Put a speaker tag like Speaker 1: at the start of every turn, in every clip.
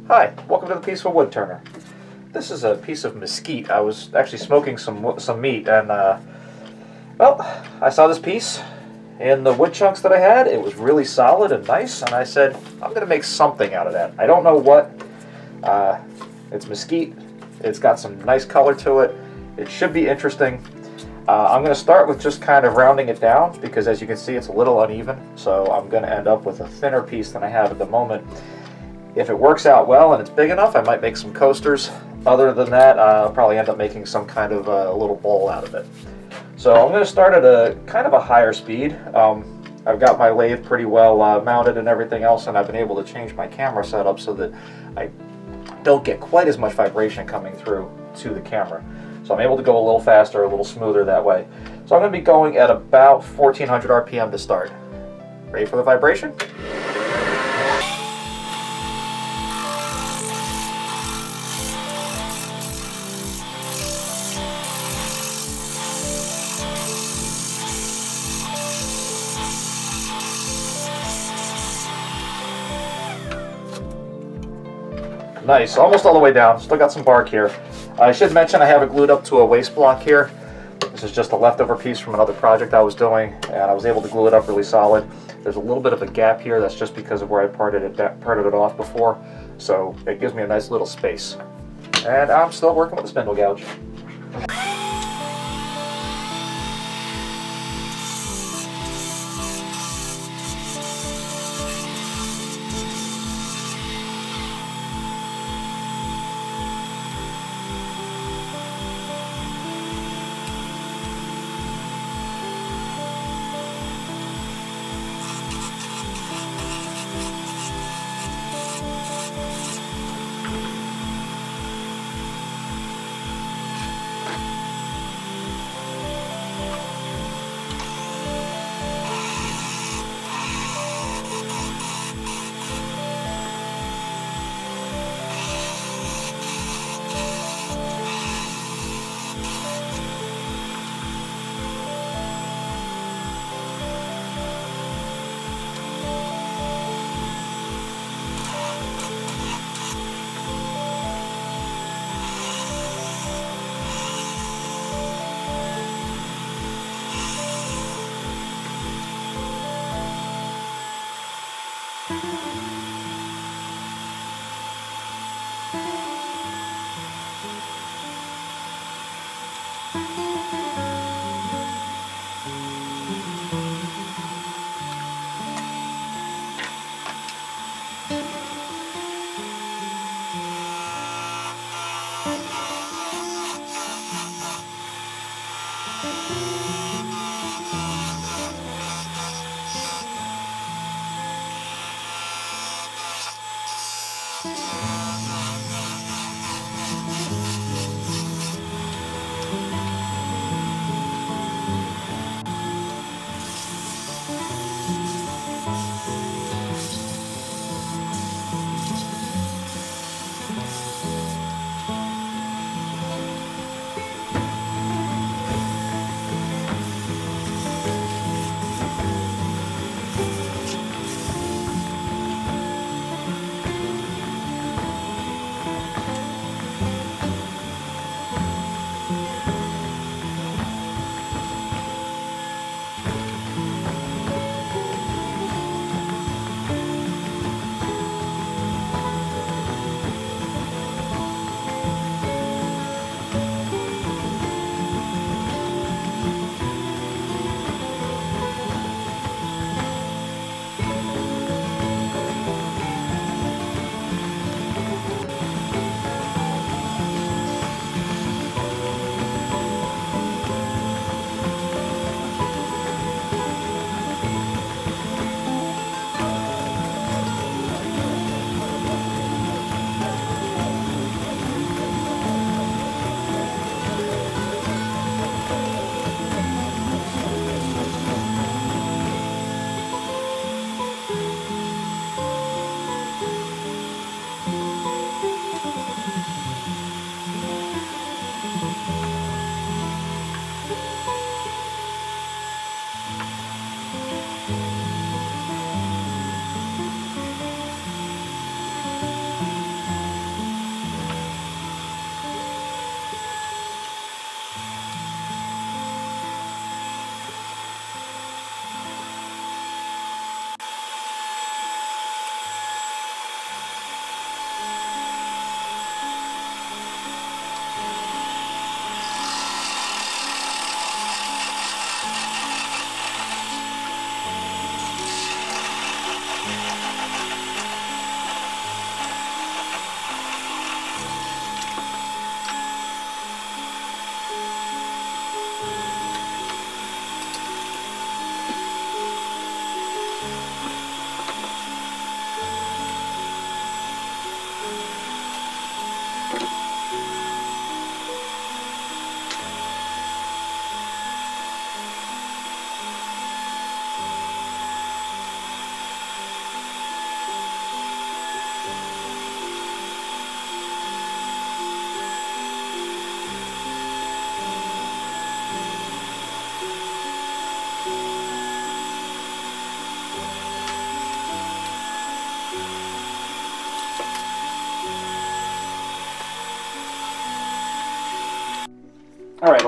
Speaker 1: Hi, welcome to the Peaceful Wood Turner. This is a piece of mesquite. I was actually smoking some meat, and well, I saw this piece in the wood chunks that I had. It was really solid and nice, and I said, I'm going to make something out of that. I don't know what. It's mesquite. It's got some nice color to it. It should be interesting. I'm going to start with just kind of rounding it down because, as you can see, it's a little uneven. So I'm going to end up with a thinner piece than I have at the moment. If it works out well and it's big enough, I might make some coasters. Other than that, I'll probably end up making some kind of a little bowl out of it. So I'm going to start at a kind of a higher speed. I've got my lathe pretty well mounted and everything else, and I've been able to change my camera setup so that I don't get quite as much vibration coming through to the camera. So I'm able to go a little faster, a little smoother that way. So I'm going to be going at about 1400 RPM to start. Ready for the vibration? Nice, almost all the way down. Still got some bark here. I should mention I have it glued up to a waste block here. This is just a leftover piece from another project I was doing, and I was able to glue it up really solid. There's a little bit of a gap here. That's just because of where I parted it off before, so it gives me a nice little space. And I'm still working with the spindle gouge.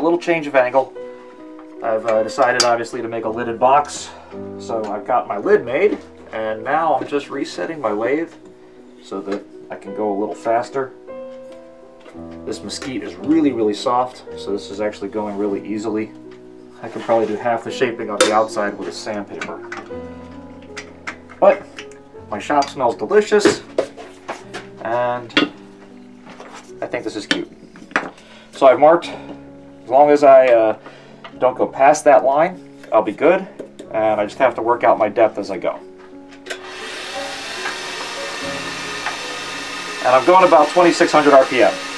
Speaker 1: little change of angle. I've decided obviously to make a lidded box, so I've got my lid made, and now I'm just resetting my lathe so that I can go a little faster. This mesquite is really soft, so this is actually going really easily. I could probably do half the shaping on the outside with a sandpaper. But my shop smells delicious, and I think this is cute. So I've marked, as long as I don't go past that line, I'll be good, and I just have to work out my depth as I go. And I'm going about 2600 RPM.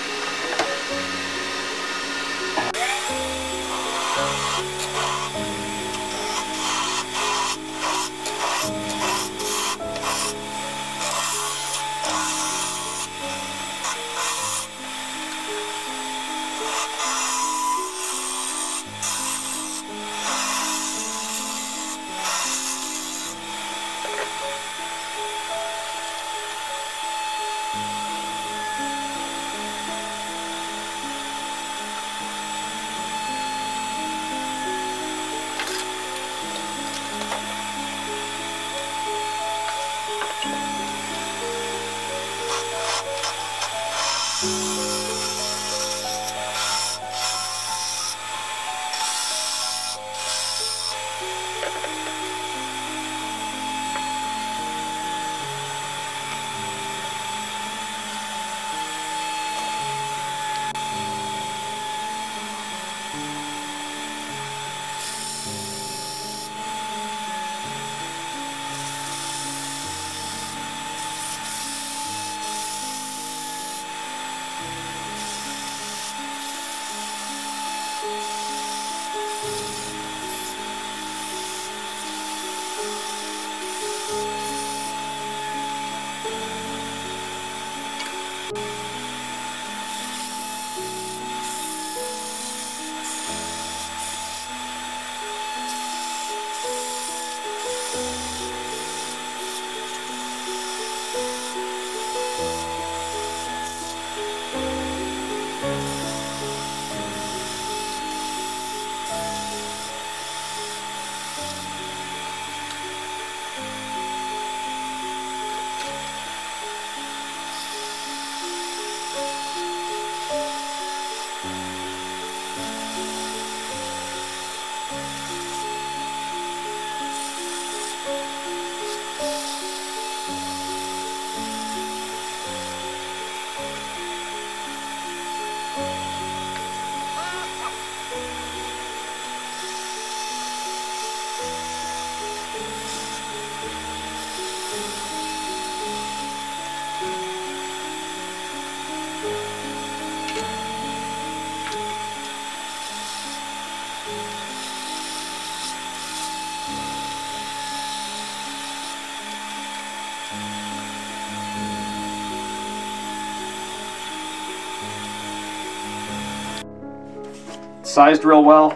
Speaker 1: Sized real well,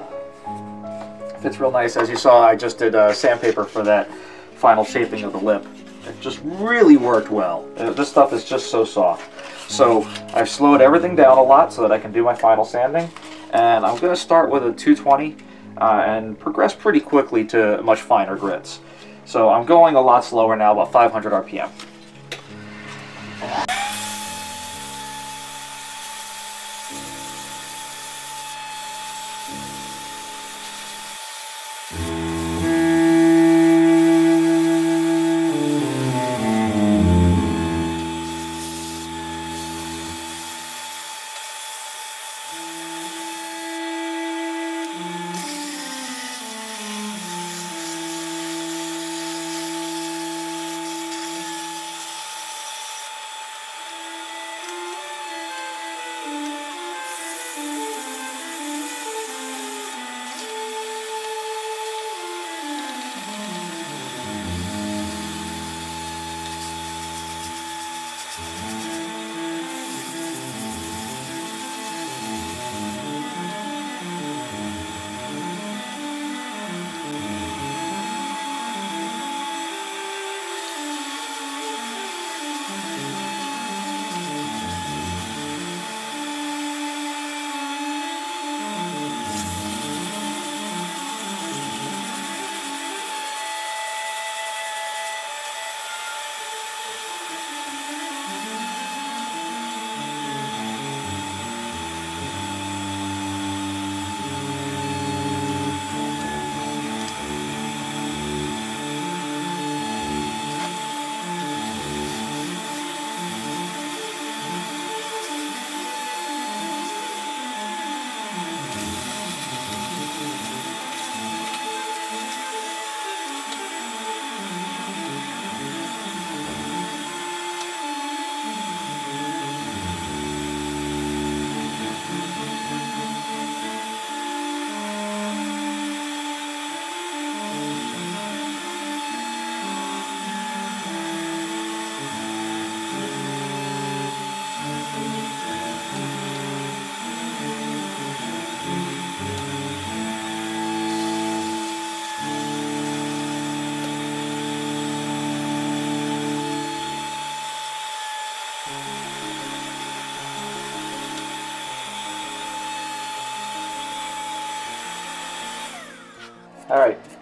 Speaker 1: fits real nice. As you saw, I just did sandpaper for that final shaping of the lip. It just really worked well. This stuff is just so soft. So I've slowed everything down a lot so that I can do my final sanding, and I'm going to start with a 220 and progress pretty quickly to much finer grits. So I'm going a lot slower now, about 500 RPM.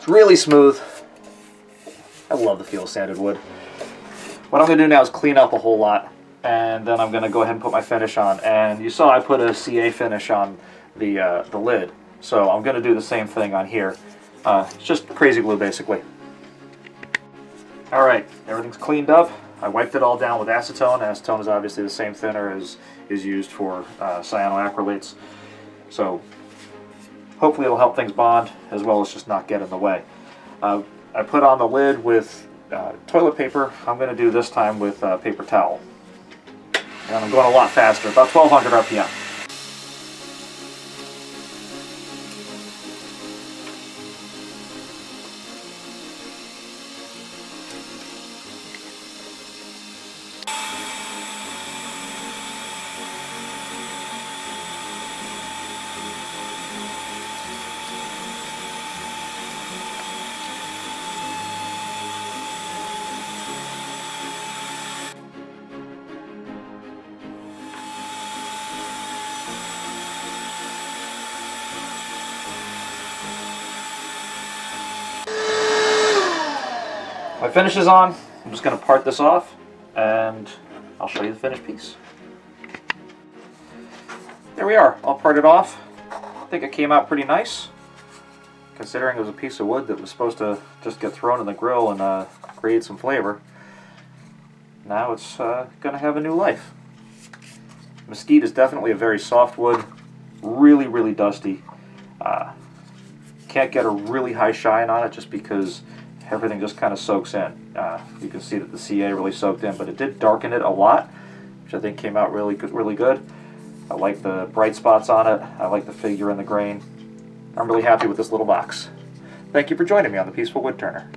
Speaker 1: It's really smooth. I love the feel of sanded wood. What I'm going to do now is clean up a whole lot, and then I'm going to go ahead and put my finish on. And you saw I put a CA finish on the lid, so I'm going to do the same thing on here. It's just crazy glue, basically. Alright, everything's cleaned up. I wiped it all down with acetone. Acetone is obviously the same thinner as is used for cyanoacrylates. So hopefully it'll help things bond as well as just not get in the way. I put on the lid with toilet paper. I'm going to do this time with paper towel. And I'm going a lot faster, about 1200 RPM. My finish is on. I'm just going to part this off and I'll show you the finished piece. There we are, all parted off. I think it came out pretty nice, considering it was a piece of wood that was supposed to just get thrown in the grill and create some flavor. Now it's going to have a new life. Mesquite is definitely a very soft wood, really, really dusty. Can't get a really high shine on it just because everything just kind of soaks in. You can see that the CA really soaked in, but it did darken it a lot, which I think came out really good. I like the bright spots on it. I like the figure and the grain. I'm really happy with this little box. Thank you for joining me on the Peaceful Woodturner.